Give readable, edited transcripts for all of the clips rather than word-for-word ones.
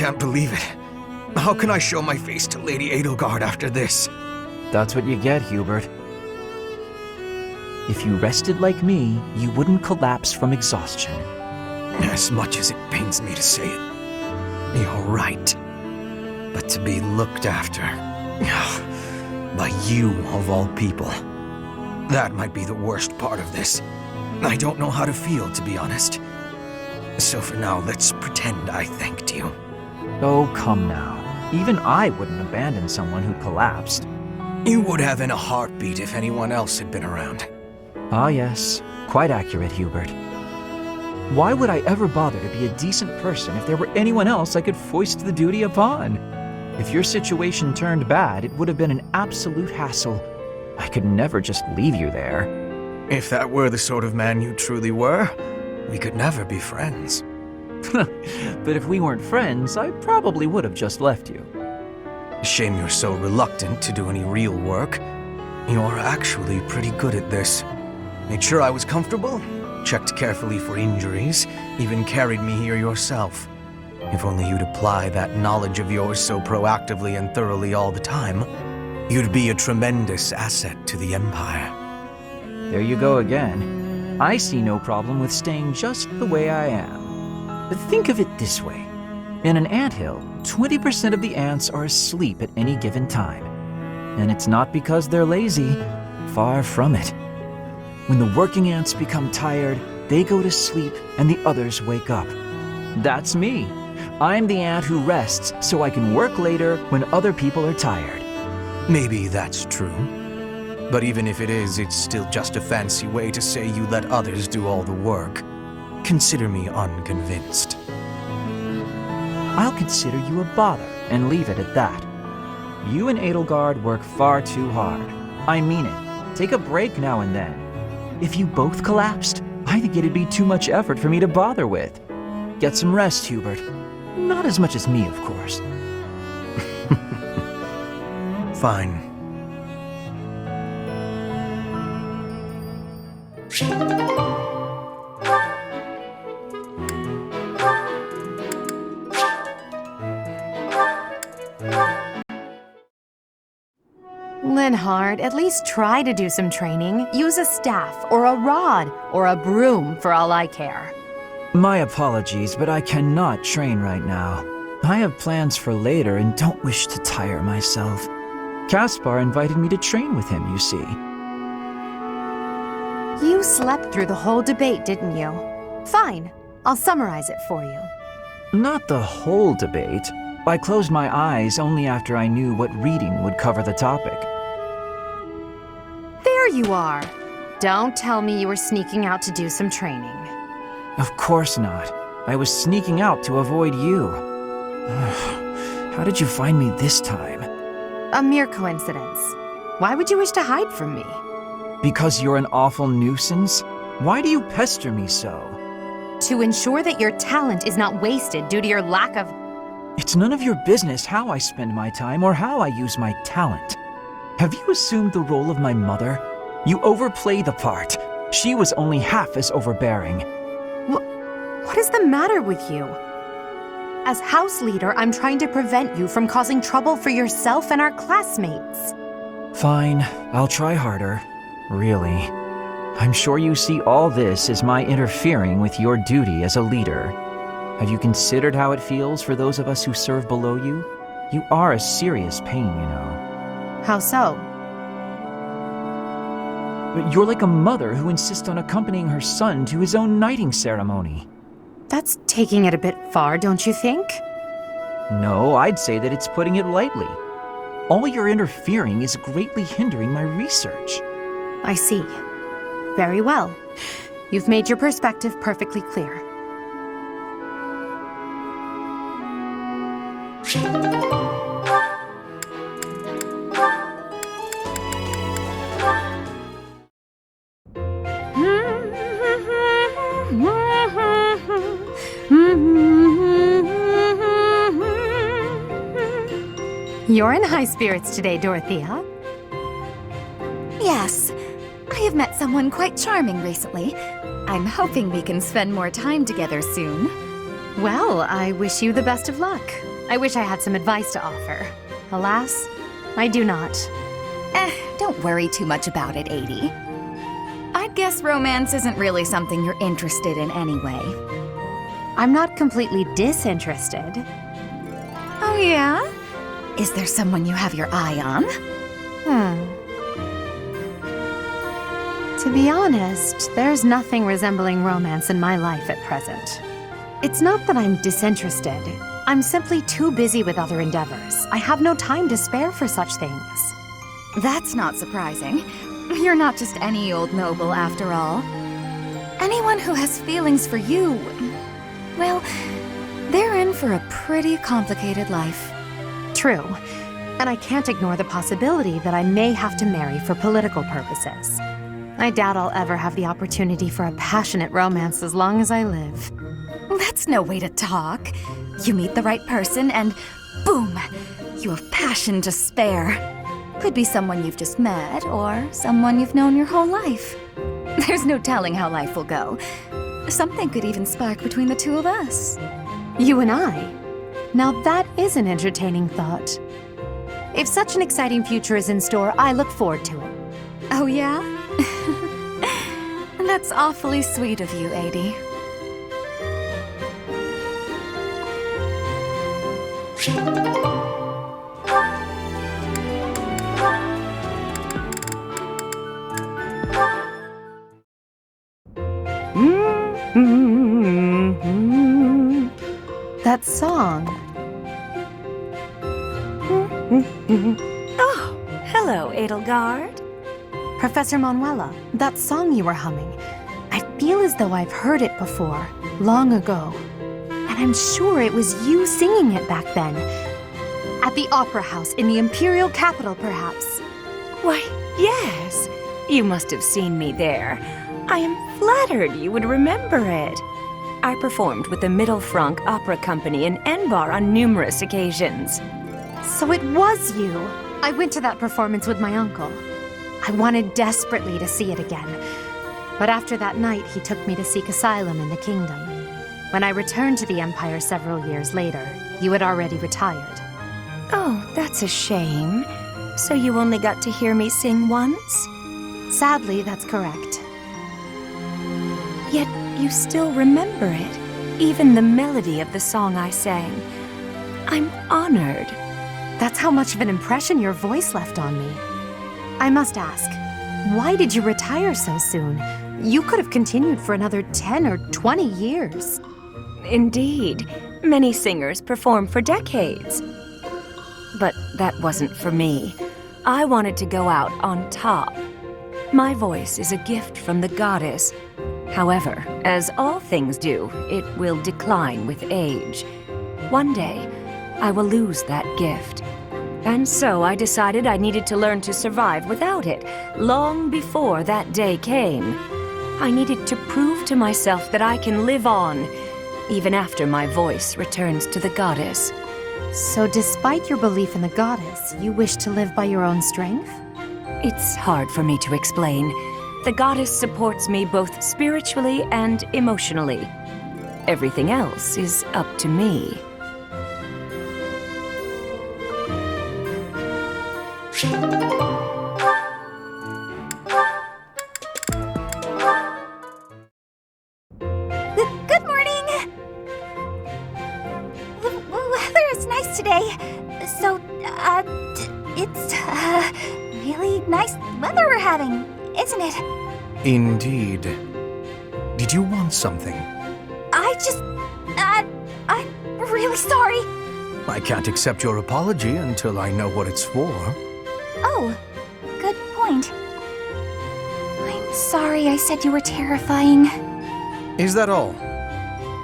can't believe it. How can I show my face to Lady Edelgard after this? That's what you get, Hubert. If you rested like me, you wouldn't collapse from exhaustion. As much as it pains me to say it, you're right. But to be looked after by you of all people, that might be the worst part of this. I don't know how to feel, to be honest. So for now, let's pretend I thanked you. Oh, come now. Even I wouldn't abandon someone who collapsed. You would have in a heartbeat if anyone else had been around. Ah, yes. Quite accurate, Hubert. Why would I ever bother to be a decent person if there were anyone else I could foist the duty upon? If your situation turned bad, it would have been an absolute hassle. I could never just leave you there. If that were the sort of man you truly were, we could never be friends. But if we weren't friends, I probably would have just left you. Shame you're so reluctant to do any real work. You're actually pretty good at this. Made sure I was comfortable, checked carefully for injuries, even carried me here yourself. If only you'd apply that knowledge of yours so proactively and thoroughly all the time, you'd be a tremendous asset to the Empire. There you go again. I see no problem with staying just the way I am. But think of it this way. In an anthill, 20% of the ants are asleep at any given time. And it's not because they're lazy. Far from it. When the working ants become tired, they go to sleep and the others wake up. That's me. I'm the ant who rests so I can work later when other people are tired. Maybe that's true. But even if it is, it's still just a fancy way to say you let others do all the work. Consider me unconvinced. I'll consider you a bother and leave it at that. You and Edelgard work far too hard. I mean it. Take a break now and then. If you both collapsed, I think it'd be too much effort for me to bother with. Get some rest, Hubert. Not as much as me, of course. Fine. Linhard, at least try to do some training. Use a staff, or a rod, or a broom for all I care. My apologies, but I cannot train right now. I have plans for later and don't wish to tire myself. Caspar invited me to train with him, you see. You slept through the whole debate, didn't you? Fine, I'll summarize it for you. Not the whole debate. I closed my eyes only after I knew what reading would cover the topic. There you are. Don't tell me you were sneaking out to do some training. Of course not. I was sneaking out to avoid you. How did you find me this time? A mere coincidence. Why would you wish to hide from me? Because you're an awful nuisance? Why do you pester me so? To ensure that your talent is not wasted due to your lack of... It's none of your business how I spend my time or how I use my talent. Have you assumed the role of my mother? You overplay the part. She was only half as overbearing. What is the matter with you? As house leader, I'm trying to prevent you from causing trouble for yourself and our classmates. Fine, I'll try harder. Really. I'm sure you see all this as my interfering with your duty as a leader. Have you considered how it feels for those of us who serve below you? You are a serious pain, you know. How so? You're like a mother who insists on accompanying her son to his own knighting ceremony. That's taking it a bit far, don't you think? No, I'd say that it's putting it lightly. All your interfering is greatly hindering my research. I see. Very well. You've made your perspective perfectly clear. You're in high spirits today, Dorothea. Yes. I have met someone quite charming recently. I'm hoping we can spend more time together soon. Well, I wish you the best of luck. I wish I had some advice to offer. Alas, I do not. Don't worry too much about it, 80. I'd guess romance isn't really something you're interested in anyway. I'm not completely disinterested. Oh, yeah? Is there someone you have your eye on? To be honest, there's nothing resembling romance in my life at present. It's not that I'm disinterested. I'm simply too busy with other endeavors. I have no time to spare for such things. That's not surprising. You're not just any old noble, after all. Anyone who has feelings for you, well, they're in for a pretty complicated life. True. And I can't ignore the possibility that I may have to marry for political purposes. I doubt I'll ever have the opportunity for a passionate romance as long as I live. That's no way to talk. You meet the right person and boom, you have passion to spare. Could be someone you've just met or someone you've known your whole life. There's no telling how life will go. Something could even spark between the two of us. You and I? Now that is an entertaining thought. If such an exciting future is in store, I look forward to it. Oh, yeah? That's awfully sweet of you, 80. That song. Oh, hello, Edelgard. Professor Manuela, that song you were humming. I feel as though I've heard it before, long ago. And I'm sure it was you singing it back then. At the Opera House in the Imperial Capital, perhaps. Why, yes. You must have seen me there. I am flattered you would remember it. I performed with the Mittelfrank Opera Company in Enbar on numerous occasions. So it was you. I went to that performance with my uncle. I wanted desperately to see it again. But after that night, he took me to seek asylum in the kingdom. When I returned to the Empire several years later, you had already retired. Oh, that's a shame. So you only got to hear me sing once? Sadly, that's correct. Yet you still remember it, even the melody of the song I sang. I'm honored. That's how much of an impression your voice left on me. I must ask, why did you retire so soon? You could have continued for another 10 or 20 years. Indeed, many singers perform for decades. But that wasn't for me. I wanted to go out on top. My voice is a gift from the goddess. However, as all things do, it will decline with age. One day, I will lose that gift. And so I decided I needed to learn to survive without it, long before that day came. I needed to prove to myself that I can live on, even after my voice returns to the goddess. So despite your belief in the goddess, you wish to live by your own strength? It's hard for me to explain. The goddess supports me both spiritually and emotionally. Everything else is up to me. Good morning! The weather is nice today. So, it's, really nice weather we're having, isn't it? Indeed. Did you want something? I'm really sorry. I can't accept your apology until I know what it's for. Oh, good point. I'm sorry I said you were terrifying. Is that all?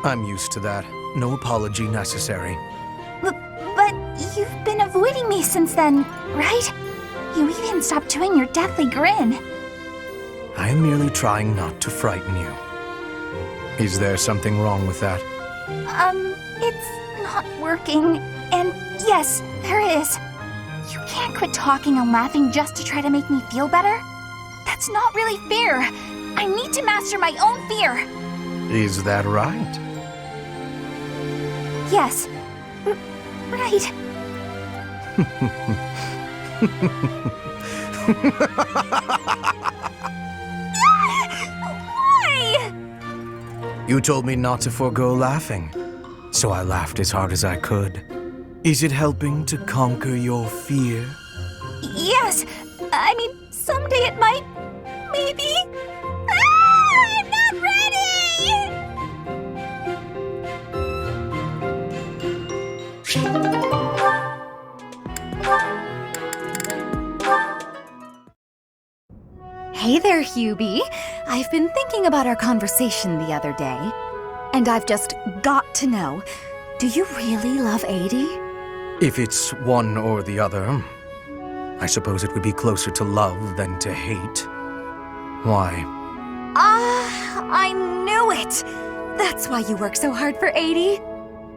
I'm used to that. No apology necessary. But you've been avoiding me since then, right? You even stopped doing your deathly grin. I am merely trying not to frighten you. Is there something wrong with that? It's not working. And yes, there is. You can't quit talking and laughing just to try to make me feel better. That's not really fair. I need to master my own fear. Is that right? Yes. Right. Why? You told me not to forego laughing, so I laughed as hard as I could. Is it helping to conquer your fear? Yes. I mean, someday it might. Maybe. Ah, I'm not ready! Hey there, Hubie. I've been thinking about our conversation the other day, and I've just got to know, do you really love 80? If it's one or the other, I suppose it would be closer to love than to hate. Why? I knew it! That's why you work so hard for 80.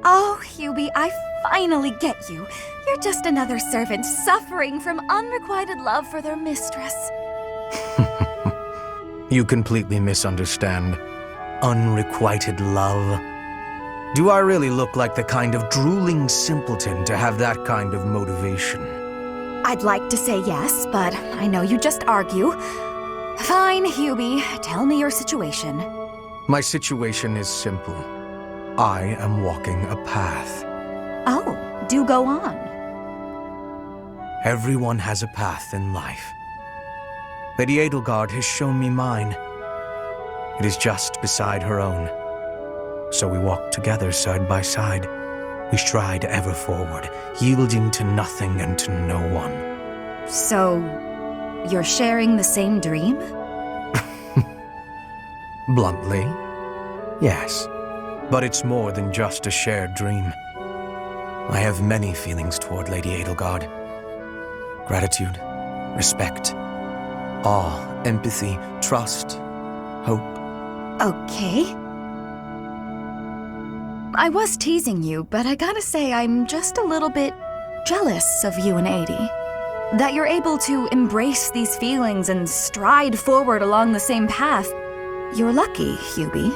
Oh, Hubie, I finally get you. You're just another servant suffering from unrequited love for their mistress. You completely misunderstand. Unrequited love. Do I really look like the kind of drooling simpleton to have that kind of motivation? I'd like to say yes, but I know you just argue. Fine, Hubie, tell me your situation. My situation is simple. I am walking a path. Oh, do go on. Everyone has a path in life. Lady Edelgard has shown me mine. It is just beside her own. So we walk together side by side. We stride ever forward, yielding to nothing and to no one. So, you're sharing the same dream? Bluntly, yes. But it's more than just a shared dream. I have many feelings toward Lady Edelgard. Gratitude, respect, awe, empathy, trust, hope. Okay. I was teasing you, but I gotta say I'm just a little bit jealous of you and 80. That you're able to embrace these feelings and stride forward along the same path. You're lucky, Hubie.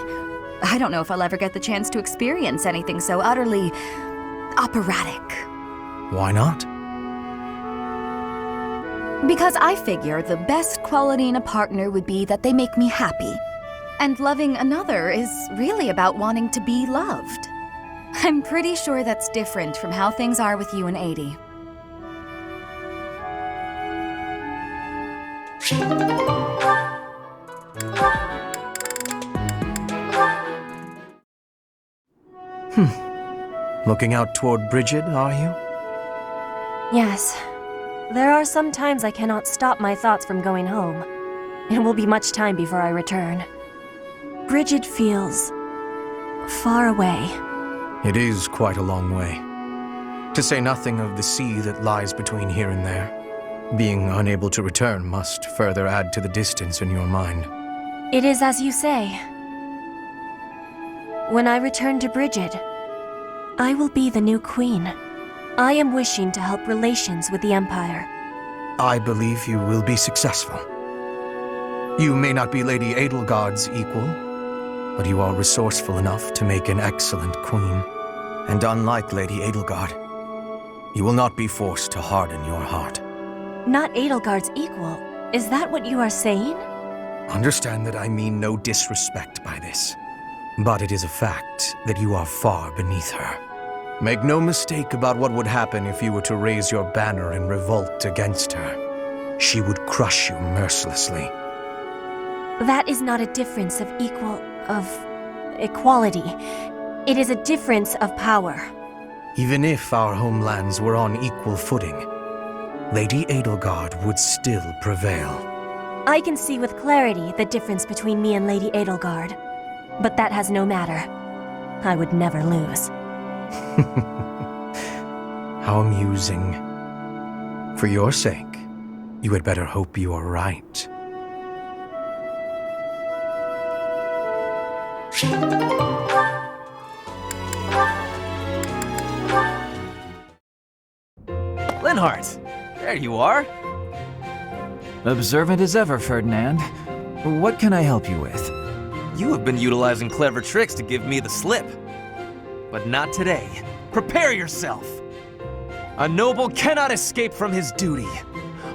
I don't know if I'll ever get the chance to experience anything so utterly operatic. Why not? Because I figure the best quality in a partner would be that they make me happy. And loving another is really about wanting to be loved. I'm pretty sure that's different from how things are with you and 80. Looking out toward Bridget, are you? Yes. There are some times I cannot stop my thoughts from going home. It will be much time before I return. Bridget feels far away. It is quite a long way. To say nothing of the sea that lies between here and there. Being unable to return must further add to the distance in your mind. It is as you say. When I return to Bridget, I will be the new queen. I am wishing to help relations with the Empire. I believe you will be successful. You may not be Lady Edelgard's equal, but you are resourceful enough to make an excellent queen. And unlike Lady Edelgard, you will not be forced to harden your heart. Not Edelgard's equal. Is that what you are saying? Understand that I mean no disrespect by this. But it is a fact that you are far beneath her. Make no mistake about what would happen if you were to raise your banner in revolt against her. She would crush you mercilessly. That is not a difference of equality. It is a difference of power. Even if our homelands were on equal footing, Lady Edelgard would still prevail. I can see with clarity the difference between me and Lady Edelgard. But that has no matter. I would never lose. How amusing. For your sake, you had better hope you are right. Linhart, there you are. Observant as ever, Ferdinand. What can I help you with? You have been utilizing clever tricks to give me the slip. But not today. Prepare yourself! A noble cannot escape from his duty.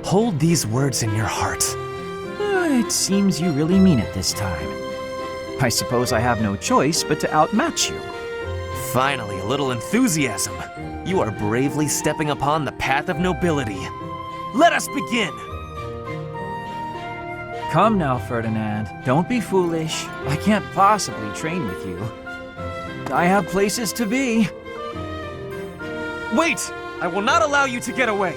Hold these words in your heart. It seems you really mean it this time. I suppose I have no choice but to outmatch you. Finally, a little enthusiasm. You are bravely stepping upon the path of nobility. Let us begin! Come now, Ferdinand. Don't be foolish. I can't possibly train with you. I have places to be. Wait! I will not allow you to get away!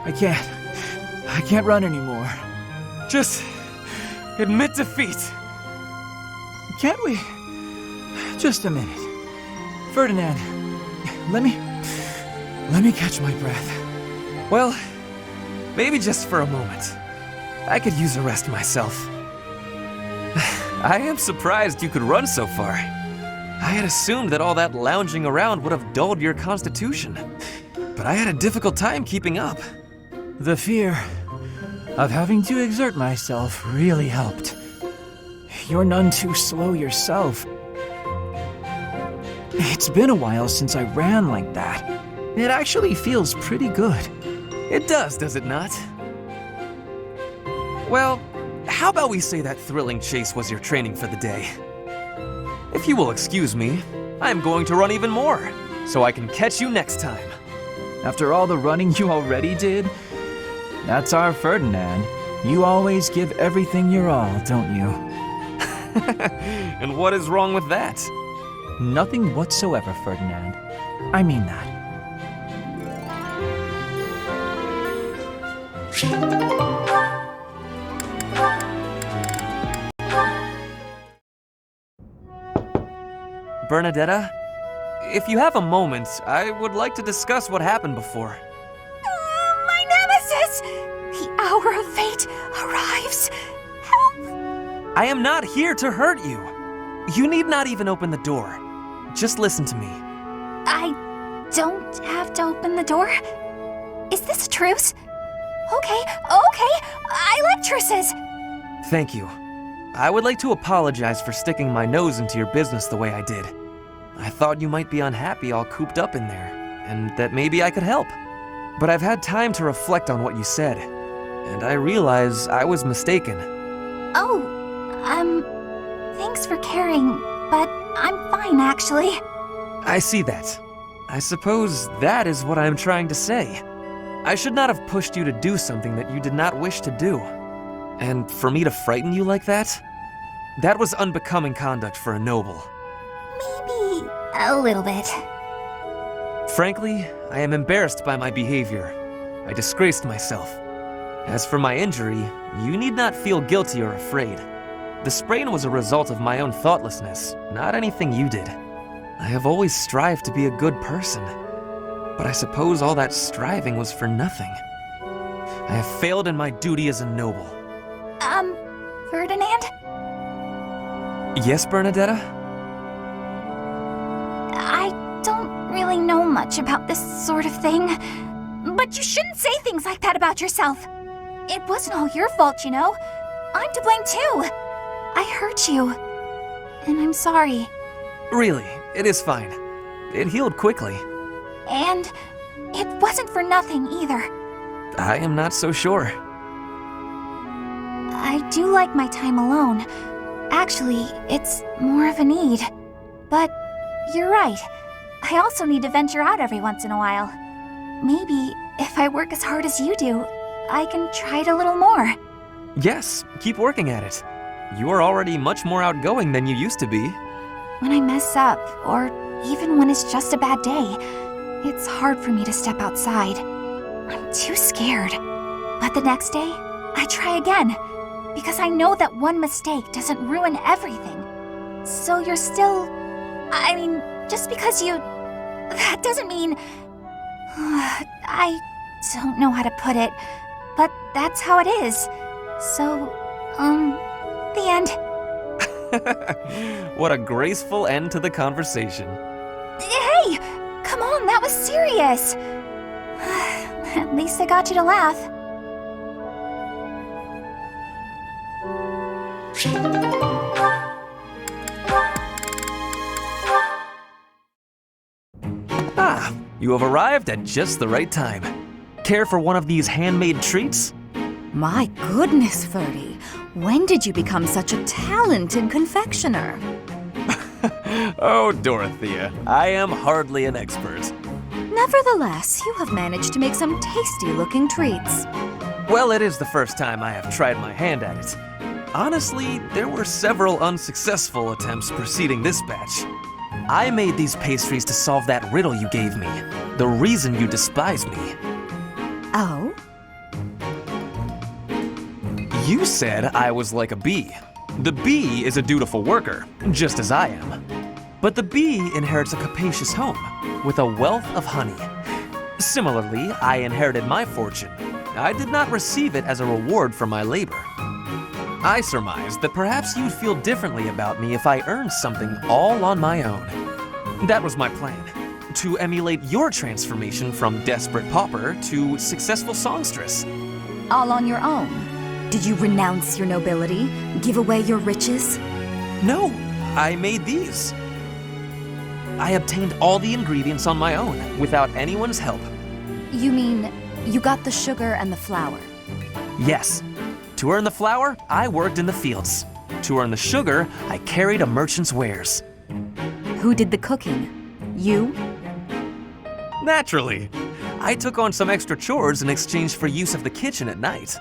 I can't run anymore. Just admit defeat. Can't we? Just a minute. Ferdinand, let me catch my breath. Well, maybe just for a moment. I could use a rest myself. I am surprised you could run so far. I had assumed that all that lounging around would have dulled your constitution, but I had a difficult time keeping up. The fear of having to exert myself really helped. You're none too slow yourself. It's been a while since I ran like that. It actually feels pretty good. It does it not? Well, how about we say that thrilling chase was your training for the day? If you will excuse me, I'm going to run even more, so I can catch you next time. After all the running you already did, that's our Ferdinand. You always give everything your all, don't you? And what is wrong with that? Nothing whatsoever, Ferdinand. I mean that. Bernadetta, if you have a moment, I would like to discuss what happened before. My nemesis! The hour of fate arrives. Help! I am not here to hurt you. You need not even open the door. Just listen to me. I don't have to open the door? Is this a truce? Okay, I like truces. Thank you. I would like to apologize for sticking my nose into your business the way I did. I thought you might be unhappy all cooped up in there, and that maybe I could help. But I've had time to reflect on what you said, and I realize I was mistaken. Oh, thanks for caring, but I'm fine actually. I see that. I suppose that is what I'm trying to say. I should not have pushed you to do something that you did not wish to do. And for me to frighten you like that? That was unbecoming conduct for a noble. Maybe a little bit. Frankly, I am embarrassed by my behavior. I disgraced myself. As for my injury, you need not feel guilty or afraid. The sprain was a result of my own thoughtlessness, not anything you did. I have always strived to be a good person, but I suppose all that striving was for nothing. I have failed in my duty as a noble. Ferdinand? Yes, Bernadetta? I don't really know much about this sort of thing, but you shouldn't say things like that about yourself. It wasn't all your fault, you know. I'm to blame too. I hurt you, and I'm sorry. Really, it is fine. It healed quickly. And it wasn't for nothing either. I am not so sure. I do like my time alone. Actually, it's more of a need. But you're right. I also need to venture out every once in a while. Maybe if I work as hard as you do, I can try it a little more. Yes, keep working at it. You are already much more outgoing than you used to be. When I mess up, or even when it's just a bad day, it's hard for me to step outside. I'm too scared. But the next day, I try again, because I know that one mistake doesn't ruin everything. So you're still... just because you... That doesn't mean... I don't know how to put it, but that's how it is. So, the end. What a graceful end to the conversation. Hey! Come on, that was serious! At least I got you to laugh. You have arrived at just the right time. Care for one of these handmade treats? My goodness, Ferdy. When did you become such a talented confectioner? Oh, Dorothea, I am hardly an expert. Nevertheless, you have managed to make some tasty-looking treats. Well, it is the first time I have tried my hand at it. Honestly, there were several unsuccessful attempts preceding this batch. I made these pastries to solve that riddle you gave me, the reason you despise me. Oh? You said I was like a bee. The bee is a dutiful worker, just as I am. But the bee inherits a capacious home, with a wealth of honey. Similarly, I inherited my fortune. I did not receive it as a reward for my labor. I surmised that perhaps you'd feel differently about me if I earned something all on my own. That was my plan, to emulate your transformation from desperate pauper to successful songstress. All on your own? Did you renounce your nobility? Give away your riches? No, I made these. I obtained all the ingredients on my own, without anyone's help. You mean you got the sugar and the flour? Yes. To earn the flour, I worked in the fields. To earn the sugar, I carried a merchant's wares. Who did the cooking? You? Naturally. I took on some extra chores in exchange for use of the kitchen at night.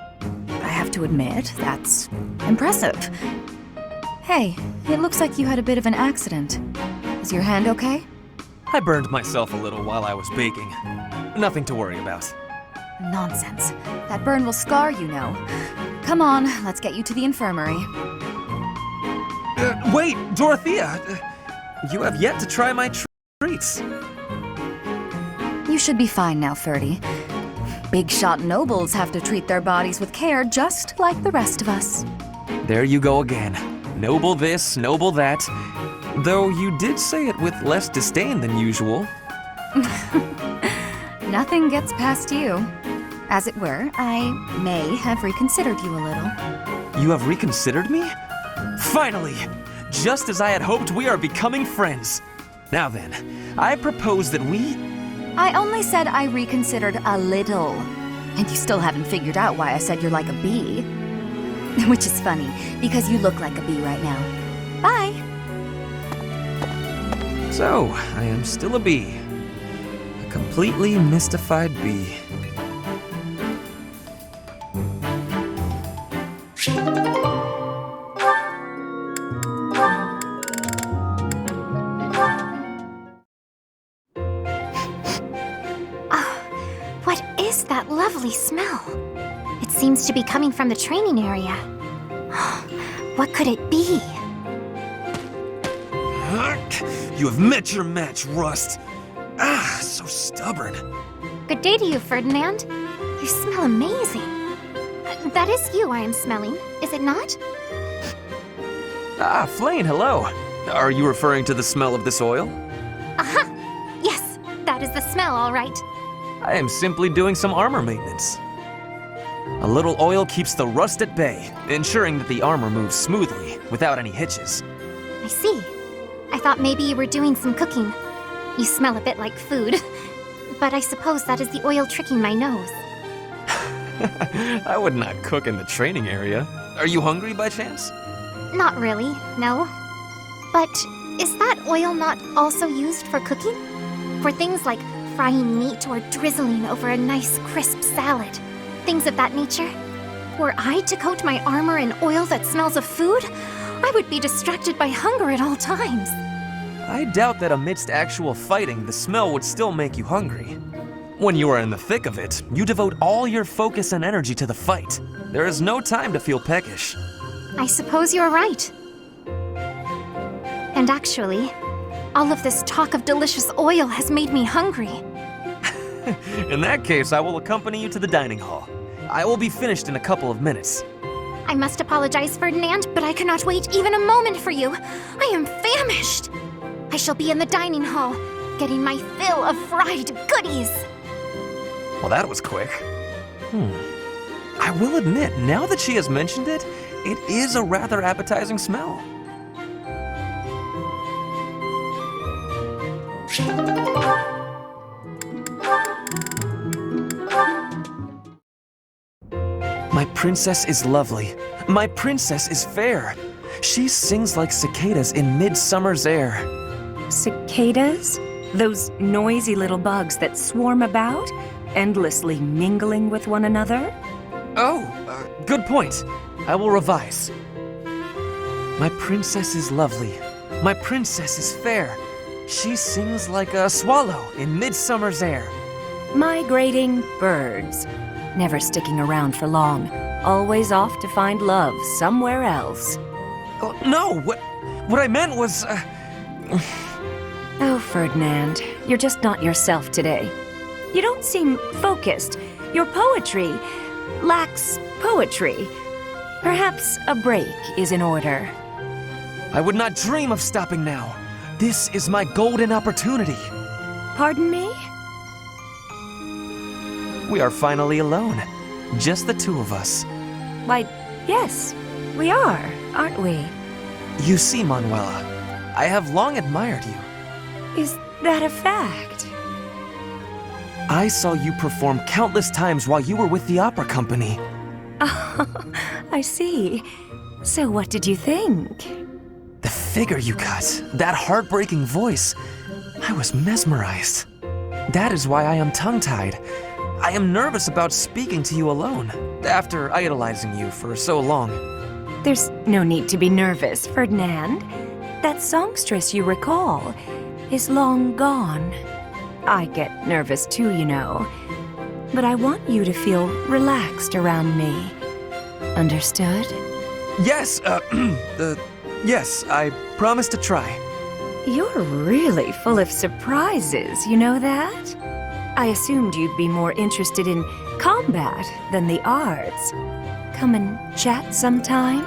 I have to admit, that's impressive. Hey, it looks like you had a bit of an accident. Is your hand okay? I burned myself a little while I was baking. Nothing to worry about. Nonsense. That burn will scar you, know. Come on, let's get you to the infirmary. Wait, Dorothea! You have yet to try my treats. You should be fine now, Ferdy. Big shot nobles have to treat their bodies with care just like the rest of us. There you go again. Noble this, noble that. Though you did say it with less disdain than usual. Nothing gets past you. As it were, I may have reconsidered you a little. You have reconsidered me? Finally! Just as I had hoped, we are becoming friends. Now then, I propose that we... I only said I reconsidered a little. And you still haven't figured out why I said you're like a bee. Which is funny, because you look like a bee right now. Bye! So, I am still a bee. A completely mystified bee. What is that lovely smell? It seems to be coming from the training area. What could it be? You have met your match, Rust. Ah, so stubborn. Good day to you, Ferdinand. You smell amazing. That is you I am smelling, is it not? Ah, Flane, hello. Are you referring to the smell of this oil? Aha! Yes, that is the smell, all right. I am simply doing some armor maintenance. A little oil keeps the rust at bay, ensuring that the armor moves smoothly, without any hitches. I see. I thought maybe you were doing some cooking. You smell a bit like food. But I suppose that is the oil tricking my nose. I would not cook in the training area. Are you hungry by chance? Not really, no. But is that oil not also used for cooking? For things like frying meat or drizzling over a nice crisp salad? Things of that nature? Were I to coat my armor in oil that smells of food, I would be distracted by hunger at all times. I doubt that amidst actual fighting, the smell would still make you hungry. When you are in the thick of it, you devote all your focus and energy to the fight. There is no time to feel peckish. I suppose you're right. And actually, all of this talk of delicious oil has made me hungry. In that case, I will accompany you to the dining hall. I will be finished in a couple of minutes. I must apologize, Ferdinand, but I cannot wait even a moment for you. I am famished. I shall be in the dining hall, getting my fill of fried goodies. Well, that was quick. I will admit, now that she has mentioned it, it is a rather appetizing smell. princess is lovely. My princess is fair. She sings like cicadas in midsummer's air. Cicadas? Those noisy little bugs that swarm about, endlessly mingling with one another? Oh, good point. I will revise. My princess is lovely. My princess is fair. She sings like a swallow in midsummer's air. Migrating birds. Never sticking around for long. Always off to find love somewhere else. Oh, no, what I meant was, Oh, Ferdinand, you're just not yourself today. You don't seem focused. Your poetry lacks poetry. Perhaps a break is in order. I would not dream of stopping now. This is my golden opportunity. Pardon me? We are finally alone. Just the two of us. Why, yes, we are, aren't we? You see, Manuela, I have long admired you. Is that a fact? I saw you perform countless times while you were with the opera company. Oh, I see. So what did you think? The figure you cut, that heartbreaking voice, I was mesmerized. That is why I am tongue-tied. I am nervous about speaking to you alone, after idolizing you for so long. There's no need to be nervous, Ferdinand. That songstress you recall is long gone. I get nervous too, you know. But I want you to feel relaxed around me. Understood? Yes, yes, I promise to try. You're really full of surprises, you know that? I assumed you'd be more interested in combat than the arts. Come and chat sometime?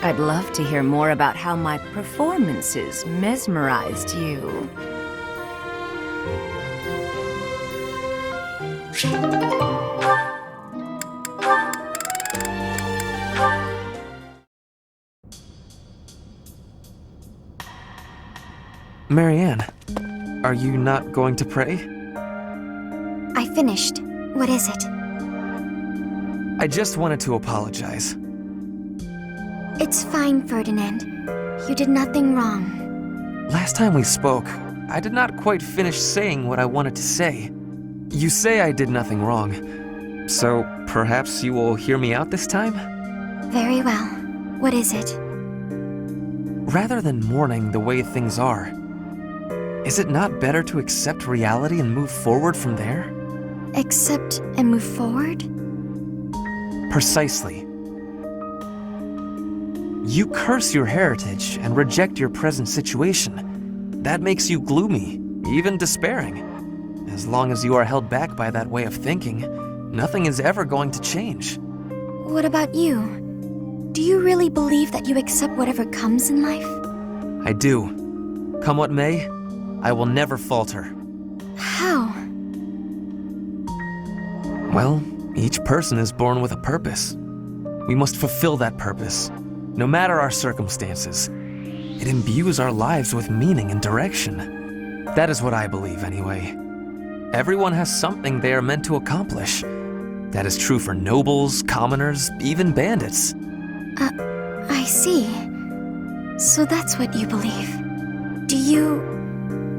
I'd love to hear more about how my performances mesmerized you. Marianne, are you not going to pray? I finished. What is it? I just wanted to apologize. It's fine, Ferdinand. You did nothing wrong. Last time we spoke, I did not quite finish saying what I wanted to say. You say I did nothing wrong, so perhaps you will hear me out this time? Very well. What is it? Rather than mourning the way things are, is it not better to accept reality and move forward from there? Accept and move forward? Precisely. You curse your heritage and reject your present situation. That makes you gloomy, even despairing. As long as you are held back by that way of thinking, nothing is ever going to change. What about you? Do you really believe that you accept whatever comes in life? I do. Come what may, I will never falter. How? Well, each person is born with a purpose. We must fulfill that purpose, no matter our circumstances. It imbues our lives with meaning and direction. That is what I believe, anyway. Everyone has something they are meant to accomplish. That is true for nobles, commoners, even bandits. I see. So that's what you believe. Do you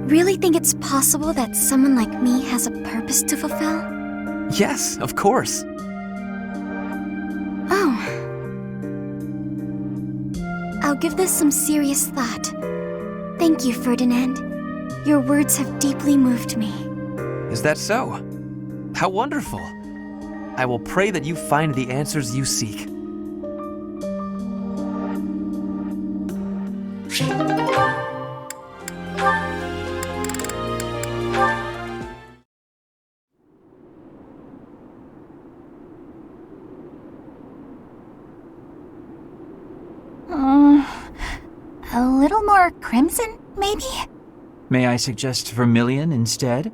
really think it's possible that someone like me has a purpose to fulfill? Yes, of course. Oh. I'll give this some serious thought. Thank you, Ferdinand. Your words have deeply moved me. Is that so? How wonderful. I will pray that you find the answers you seek. A little more crimson, maybe? May I suggest vermilion instead?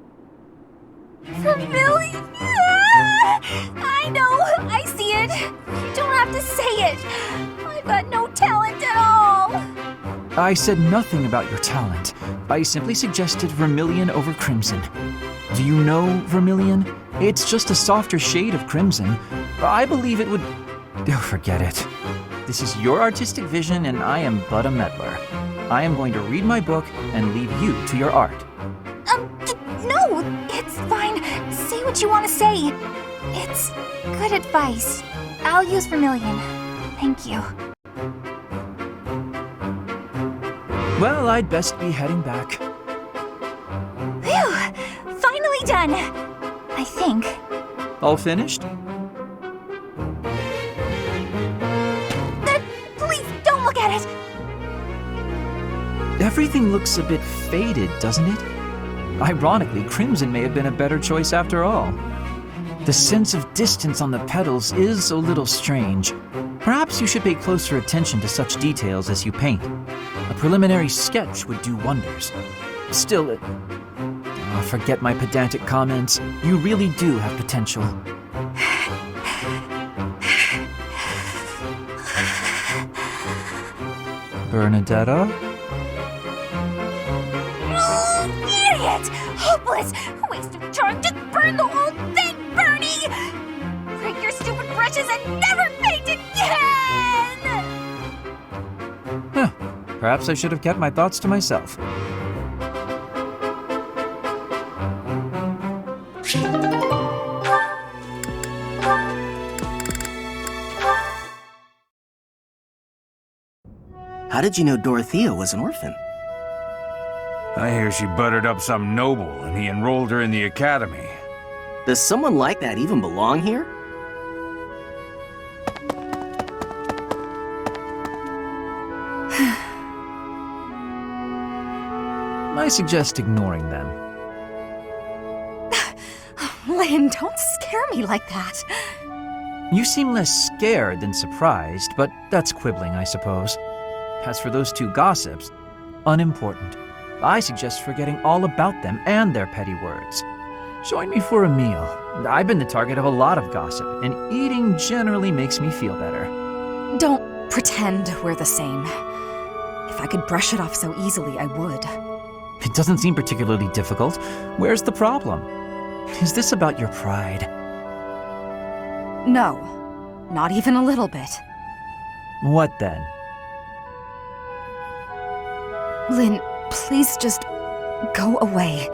Vermilion? Ah! I know, I see it. You don't have to say it. I've got no talent at all. I said nothing about your talent. I simply suggested vermilion over crimson. Do you know vermilion? It's just a softer shade of crimson. I believe it would Oh, forget it. This is your artistic vision and I am but a meddler. I am going to read my book and leave you to your art. No, it's fine. Say what you want to say. It's good advice. I'll use Vermilion. Thank you. Well, I'd best be heading back. Phew! Finally done! I think. All finished? Please, don't look at it! Everything looks a bit faded, doesn't it? Ironically, crimson may have been a better choice after all. The sense of distance on the petals is a little strange. Perhaps you should pay closer attention to such details as you paint. A preliminary sketch would do wonders. Still, forget my pedantic comments. You really do have potential. Bernadetta? Idiot! Hopeless! Waste of charm! Just burn the whole thing, Bernie! Break your stupid brushes and never paint again! Huh. Perhaps I should have kept my thoughts to myself. How did you know Dorothea was an orphan? I hear she buttered up some noble and he enrolled her in the academy. Does someone like that even belong here? I suggest ignoring them. Lynn, don't scare me like that. You seem less scared than surprised, but that's quibbling, I suppose. As for those two gossips, unimportant. I suggest forgetting all about them and their petty words. Join me for a meal. I've been the target of a lot of gossip, and eating generally makes me feel better. Don't pretend we're the same. If I could brush it off so easily, I would. It doesn't seem particularly difficult. Where's the problem? Is this about your pride? No, not even a little bit. What then? Lynn, please just go away.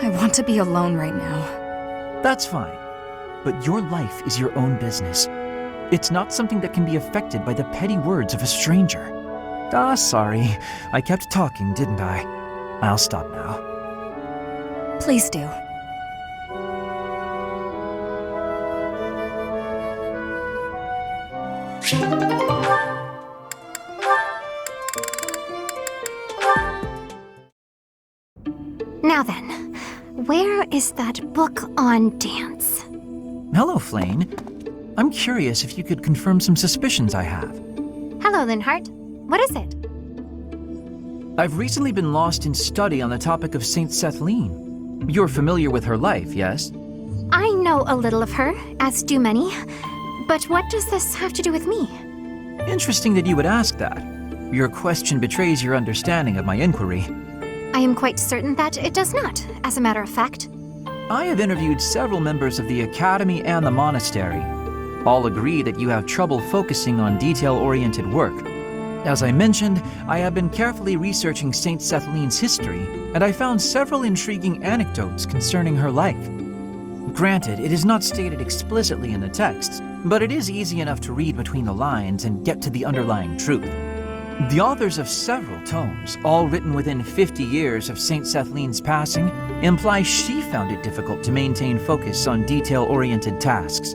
I want to be alone right now. That's fine. But your life is your own business. It's not something that can be affected by the petty words of a stranger. Sorry. I kept talking, didn't I? I'll stop now. Please do. Now then, where is that book on dance? Hello, Flane. I'm curious if you could confirm some suspicions I have. Hello, Linhart. What is it? I've recently been lost in study on the topic of Saint Sethlene. You're familiar with her life, yes? I know a little of her, as do many. But what does this have to do with me? Interesting that you would ask that. Your question betrays your understanding of my inquiry. I am quite certain that it does not, as a matter of fact. I have interviewed several members of the Academy and the Monastery. All agree that you have trouble focusing on detail-oriented work. As I mentioned, I have been carefully researching Saint Sethlene's history, and I found several intriguing anecdotes concerning her life. Granted, it is not stated explicitly in the texts, but it is easy enough to read between the lines and get to the underlying truth. The authors of several tomes, all written within 50 years of Saint Sethlene's passing, imply she found it difficult to maintain focus on detail-oriented tasks.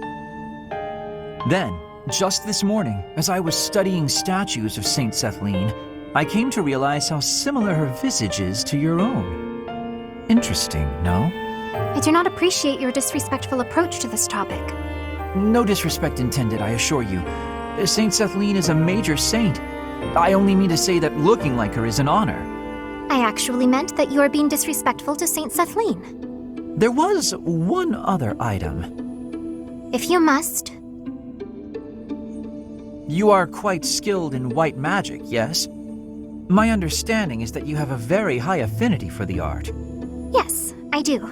Then, just this morning, as I was studying statues of Saint Sethlene, I came to realize how similar her visage is to your own. Interesting, no? I do not appreciate your disrespectful approach to this topic. No disrespect intended, I assure you. Saint Sethlene is a major saint. I only mean to say that looking like her is an honor. I actually meant that you are being disrespectful to Saint Sethlene. There was one other item. If you must. You are quite skilled in white magic, yes? My understanding is that you have a very high affinity for the art. Yes, I do.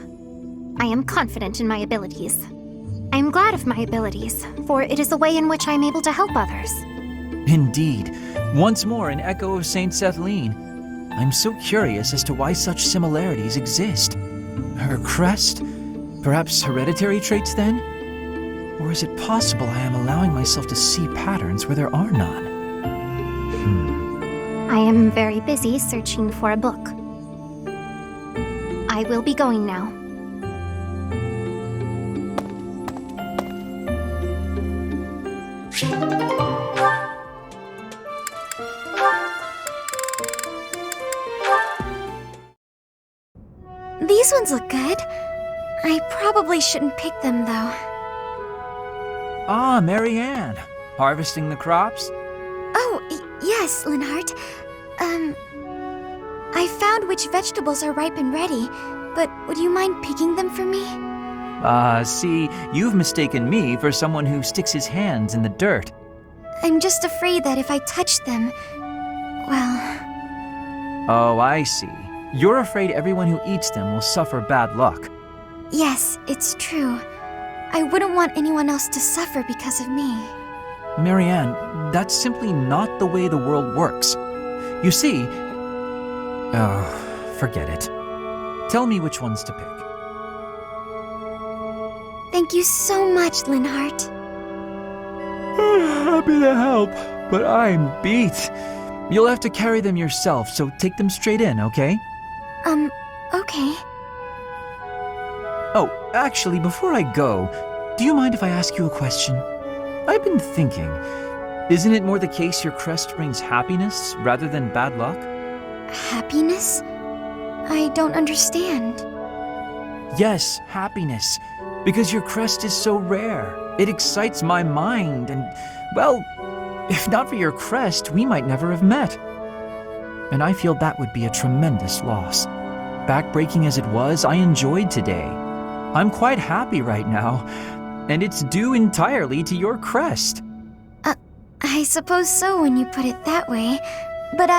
I am confident in my abilities. I'm glad of my abilities, for it is a way in which I'm able to help others. Indeed, once more an echo of Saint Sethlene. I'm so curious as to why such similarities exist. Her crest? Perhaps hereditary traits then? Or is it possible I am allowing myself to see patterns where there are none? I am very busy searching for a book. I will be going now. These ones look good. I probably shouldn't pick them, though. Ah, Marianne. Harvesting the crops? Oh, yes, Linhart. I found which vegetables are ripe and ready, but would you mind picking them for me? See, you've mistaken me for someone who sticks his hands in the dirt. I'm just afraid that if I touch them, well... Oh, I see. You're afraid everyone who eats them will suffer bad luck. Yes, it's true. I wouldn't want anyone else to suffer because of me. Marianne, that's simply not the way the world works. You see... Oh, forget it. Tell me which ones to pick. Thank you so much, Linhart. Happy to help, but I'm beat. You'll have to carry them yourself, so take them straight in, okay? Okay. Oh, actually, before I go, do you mind if I ask you a question? I've been thinking, isn't it more the case your crest brings happiness rather than bad luck? Happiness? I don't understand. Yes, happiness. Because your crest is so rare. It excites my mind and, well, if not for your crest, we might never have met. And I feel that would be a tremendous loss. Backbreaking as it was, I enjoyed today. I'm quite happy right now, and it's due entirely to your crest. I suppose so when you put it that way, but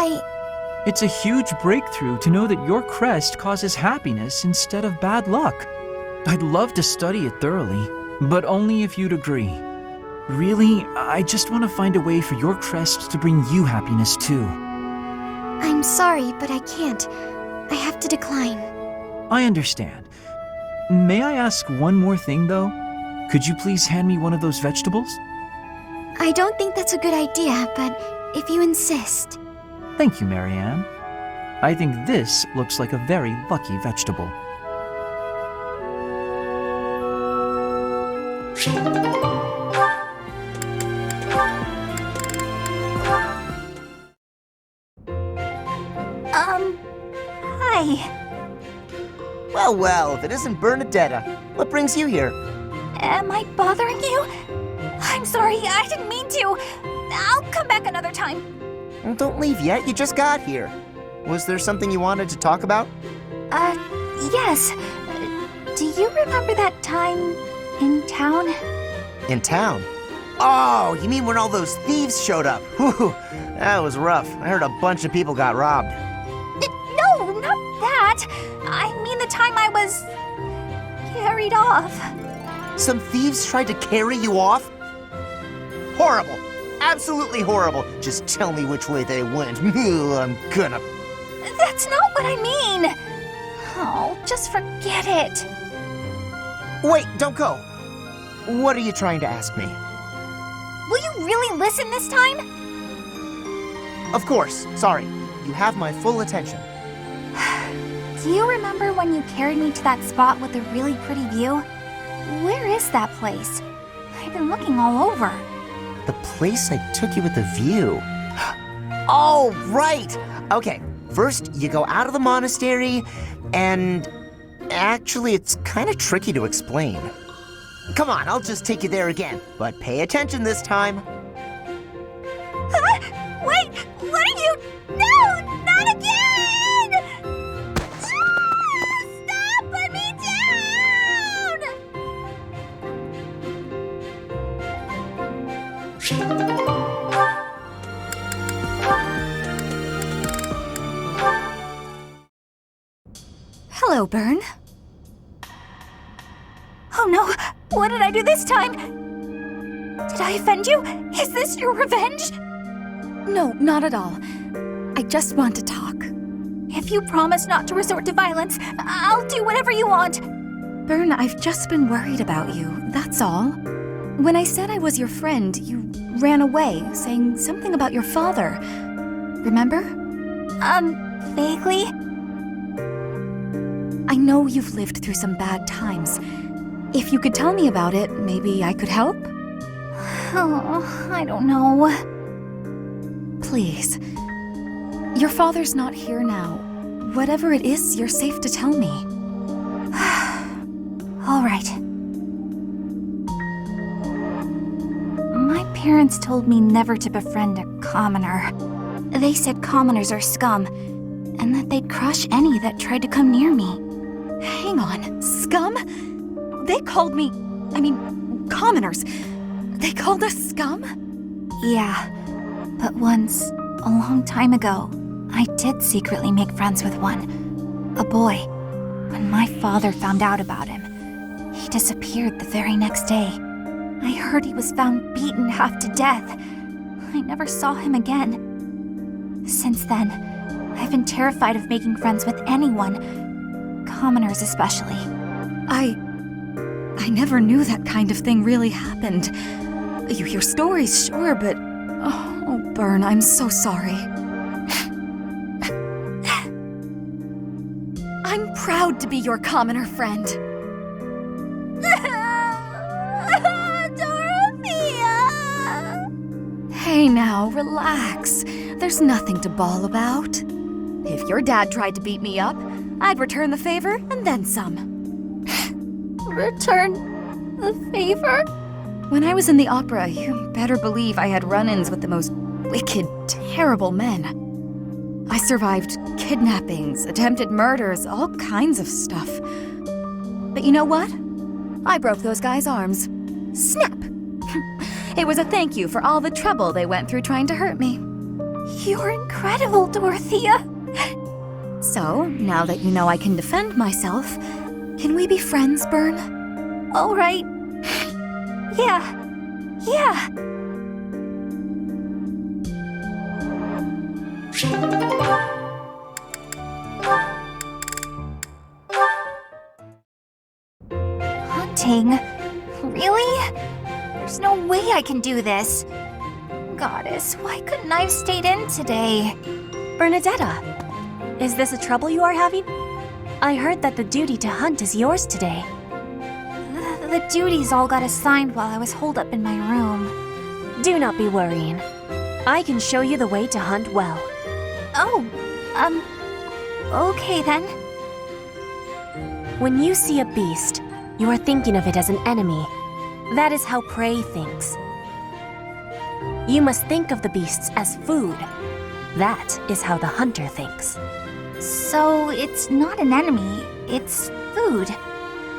It's a huge breakthrough to know that your crest causes happiness instead of bad luck. I'd love to study it thoroughly, but only if you'd agree. Really, I just want to find a way for your crest to bring you happiness too. I'm sorry, but I can't. I have to decline. I understand. May I ask one more thing, though? Could you please hand me one of those vegetables? I don't think that's a good idea, but if you insist. Thank you, Marianne. I think this looks like a very lucky vegetable. Hi. Well, if it isn't Bernadetta, what brings you here? Am I bothering you? I'm sorry, I didn't mean to. I'll come back another time. Well, don't leave yet, you just got here. Was there something you wanted to talk about? Yes. Do you remember that time in town? In town? Oh, you mean when all those thieves showed up? Whew, that was rough. I heard a bunch of people got robbed. No, not that. I mean the time I was carried off. Some thieves tried to carry you off? Horrible. Absolutely horrible. Just tell me which way they went. I'm gonna... That's not what I mean. Oh, just forget it. Wait, don't go. What are you trying to ask me? Will you really listen this time? Of course. Sorry. You have my full attention. Do you remember when you carried me to that spot with the really pretty view? Where is that place? I've been looking all over. The place I took you with the view. Oh, right! Okay, first you go out of the monastery, and actually it's kind of tricky to explain. Come on, I'll just take you there again, but pay attention this time. Wait! What are you? No! Not again! Stop! Put me down! Hello, Bern. Oh no! What did I do this time? Did I offend you? Is this your revenge? No, not at all. I just want to talk. If you promise not to resort to violence, I'll do whatever you want. Bern, I've just been worried about you, that's all. When I said I was your friend, you ran away, saying something about your father. Remember? Vaguely? I know you've lived through some bad times. If you could tell me about it, maybe I could help? Oh, I don't know. Please. Your father's not here now. Whatever it is, you're safe to tell me. All right. My parents told me never to befriend a commoner. They said commoners are scum, and that they'd crush any that tried to come near me. Hang on, scum? They called me... commoners. They called us scum? Yeah, but once, a long time ago, I did secretly make friends with one. A boy. When my father found out about him, he disappeared the very next day. I heard he was found beaten half to death. I never saw him again. Since then, I've been terrified of making friends with anyone, commoners especially. I never knew that kind of thing really happened. You hear stories, sure, but... Oh, Bern, I'm so sorry. I'm proud to be your commoner friend. Dorothea! Hey now, relax. There's nothing to bawl about. If your dad tried to beat me up, I'd return the favor and then some. Return the favor? When I was in the opera, you better believe I had run-ins with the most wicked, terrible men. I survived kidnappings, attempted murders, all kinds of stuff. But you know what? I broke those guys' arms. Snap! It was a thank you for all the trouble they went through trying to hurt me. You're incredible, Dorothea. So, now that you know I can defend myself, can we be friends, Bern? All right. Yeah. Hunting? Really? There's no way I can do this. Goddess, why couldn't I have stayed in today? Bernadetta, is this a trouble you are having? I heard that the duty to hunt is yours today. The duties all got assigned while I was holed up in my room. Do not be worrying. I can show you the way to hunt well. Oh, okay then. When you see a beast, you are thinking of it as an enemy. That is how prey thinks. You must think of the beasts as food. That is how the hunter thinks. So it's not an enemy, it's food.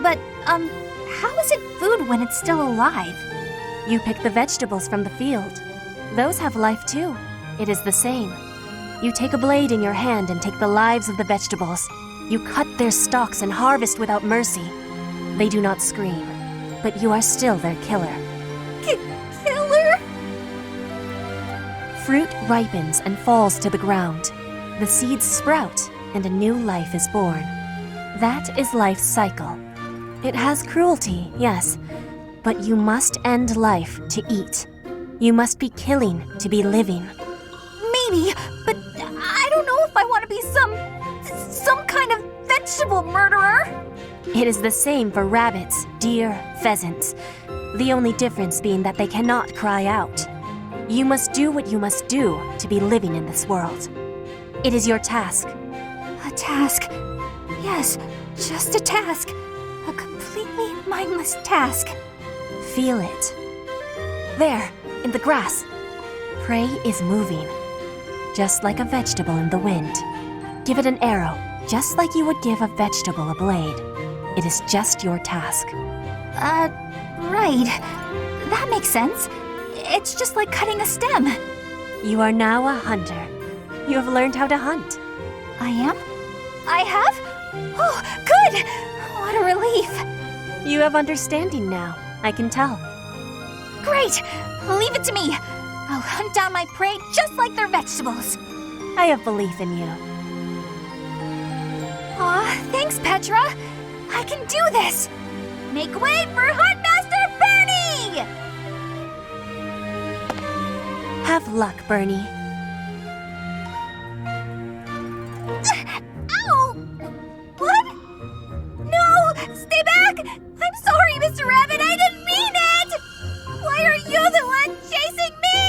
But, how is it food when it's still alive? You pick the vegetables from the field. Those have life too. It is the same. You take a blade in your hand and take the lives of the vegetables. You cut their stalks and harvest without mercy. They do not scream, but you are still their killer. Killer? Fruit ripens and falls to the ground. The seeds sprout and a new life is born. That is life's cycle. It has cruelty, yes, but you must end life to eat. You must be killing to be living. Maybe, but I don't know if I want to be some kind of vegetable murderer. It is the same for rabbits, deer, pheasants. The only difference being that they cannot cry out. You must do what you must do to be living in this world. It is your task. A task. Yes, just a task. A completely mindless task. Feel it. There, in the grass. Prey is moving, just like a vegetable in the wind. Give it an arrow, just like you would give a vegetable a blade. It is just your task. Right. That makes sense. It's just like cutting a stem. You are now a hunter. You have learned how to hunt. I am? I have? Oh, good! What a relief. You have understanding now. I can tell. Great! Leave it to me. I'll hunt down my prey just like their vegetables. I have belief in you. Aw, thanks, Petra. I can do this. Make way for Huntmaster Bernie! Have luck, Bernie. Ow! What? No! Stay back! I'm sorry, Mr. Rabbit, I didn't mean it! Why are you the one chasing me?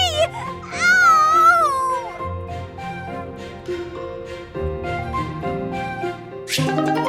Ow!